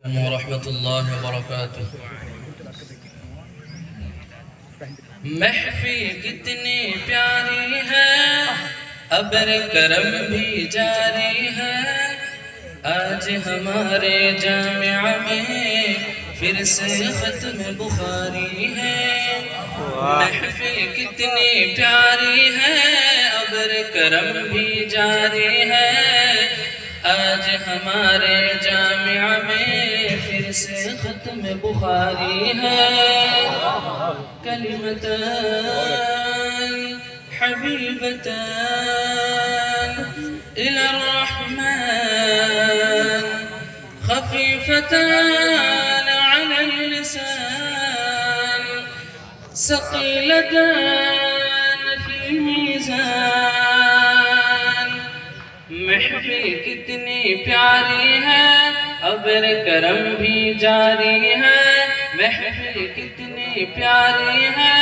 ورحمۃ اللہ وبرکاتہ۔ محفل کتنی پیاری ہے، ابر کرم بھی جاری ہے، آج ہمارے جامعہ میں پھر سے ختم بخاری ہے۔ محفل کتنی پیاری ہے، ابر کرم بھی جاری ہے، آج ہمارے جامعہ میں پھر سے ختم بخاری ہے۔ کلمتان حبیبتان الی الرحمن خفیفتان علی اللسان ثقیلتان فی المیزان۔ محفل کتنی پیاری ہے، ابر کرم بھی جاری ہے، محفل کتنی پیاری ہے،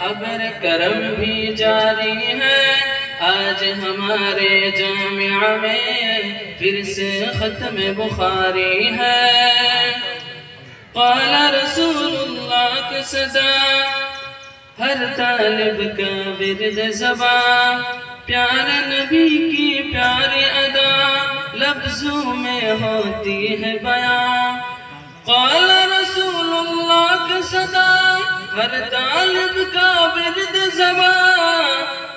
ابر کرم بھی جاری ہے، آج ہمارے جامعہ میں پھر سے ختم بخاری ہے۔ قال رسول اللہ کے صدا، ہر طالب کا ورد زباں، پیارے نبی کی پیاری ادا لفظوں میں ہوتی ہے بیان۔ قال رسول اللہ کا صدا، ہر طالب کا ورد زباں،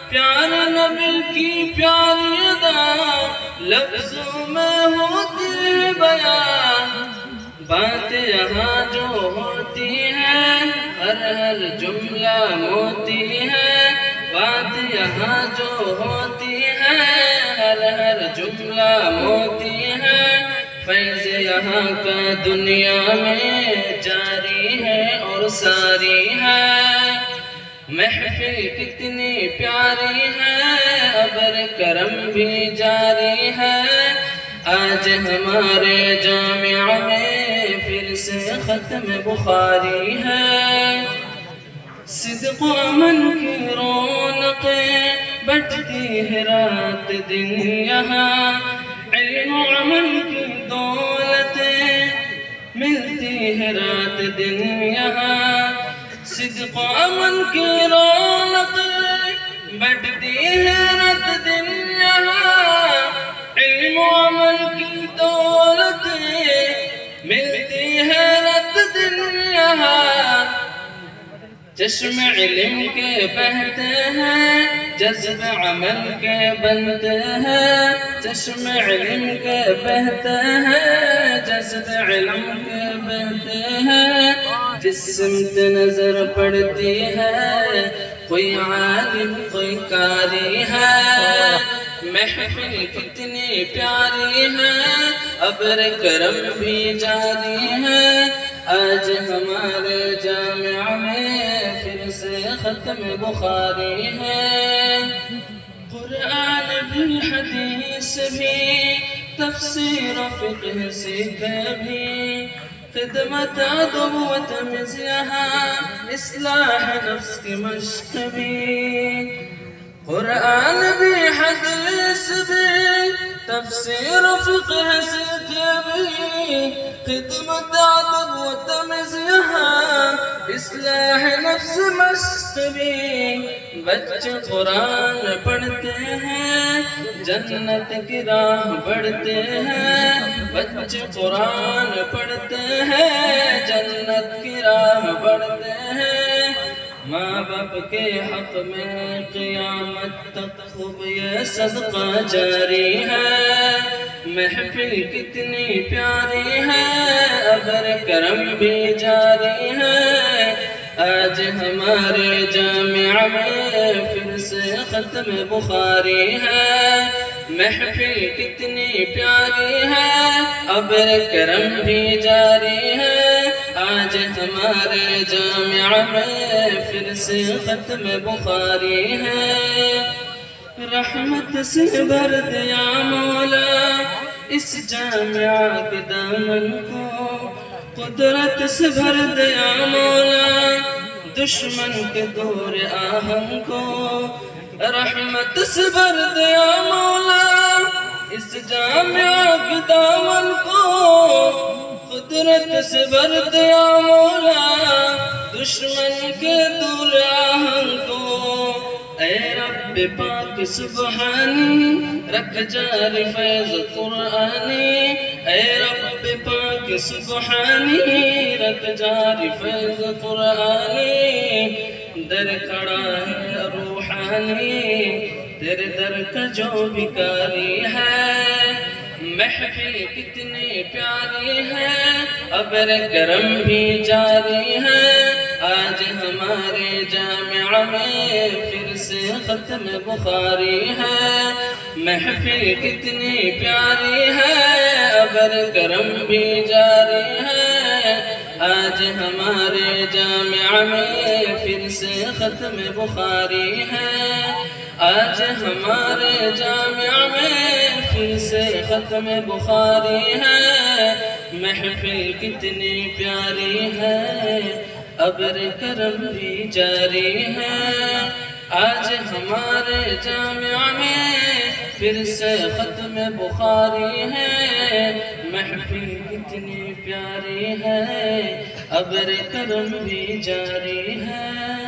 پیارے نبی کی پیاری ادا لفظوں میں ہوتی ہے بیان۔ بات یہاں جو ہوتی ہے، ہر جملہ موتی ہے، بات یہاں جو ہوتی ہے، ہر جملہ موتی ہے، فیض یہاں کا دنیا میں جاری ہے اور ساری ہے۔ محفل کتنی پیاری ہے، ابر کرم بھی جاری ہے، آج ہمارے جامعہ میں پھر سے ختم بخاری ہے۔ صدق و امن کی رونقیں بٹتی ہے رات دن یہاں، علم و عمل کی دولتیں ملتی ہے رات دن یہاں۔ صدق و امن کی رونقیں بٹتی ہے رات دن یہاں، علم و عمل کی دولتیں ملتی ہے رات دن یہاں۔ چشم علم کے بہتے ہیں، جذب عمل کے بنتے ہیں، چشم علم کے بہتے ہیں، جذب علم کے بنتے ہیں، جس سمت نظر پڑتی ہے کوئی عالم کوئی قاری ہے۔ محفل کتنی پیاری ہے، ابر کرم بھی جاری ہے، آج ہمارے جامعہ میں پھر سے ختم بخاری ہے۔ قرآن بھی حدیث بھی تفسیر و فقہ سیکھے بھی، خدمت ادب و تمیز یہاں اصلاح نفس کی مشق بھی۔ قرآن بھی حدیث بھی تفسیر و فقہ سیکھے بھی، خدمت ادب و تمیز یہاں اصلاح نفس مشق بھی۔ بچے قرآن پڑھتے ہیں، جنت کی راہ بڑھتے ہیں، بچے قرآن پڑھتے ہیں، جنت کی راہ بڑھتے ہیں۔ ماں باپ کے حق میں قیامت تک خوب یہ صدقہ جاری ہے۔ محفل کتنی پیاری ہے، ابر کرم بھی جاری ہے، آج ہمارے جامعہ میں پھر سے ختم بخاری ہے۔ محفل کتنی پیاری ہے، ابر کرم بھی جاری ہے، آج ہمارے جامعہ میں پھر سے ختم بخاری ہے۔ رحمت سے بھر دیا مولا اس جامعہ کے دامن کو، قدرت سے بھر دیا مولا دشمن کے دور آہن کو، رحمت سے بھر دیا مولا اس جامعہ کے دامن کو، قدرت سے بھر دیا مولا دشمن کے دور آہن کو اے رب پاک سبحانی رکھ جاری فیض قرآنی اے رب پاک سبحانی رکھ جاری فیض قرآنی در کھڑا ہے روحانی تیرے در کا جو بھکاری ہے محفل کتنی پیاری ہے ابر کرم بھی جاری ہے آج ہمارے جامعہ میں پھر سے ختم بخاری ہے محفل کتنی پیاری ہے ابر کرم بھی جاری ہے آج ہمارے جامعہ میں پھر سے ختم بخاری ہے آج ہمارے جامعہ میں پھر سے ختم بخاری ہے محفل کتنی پیاری ہے ابر کرم بھی جاری ہے آج ہمارے جامعہ میں پھر سے ختم بخاری ہے محفل کتنی پیاری ہے ابر کرم بھی جاری ہے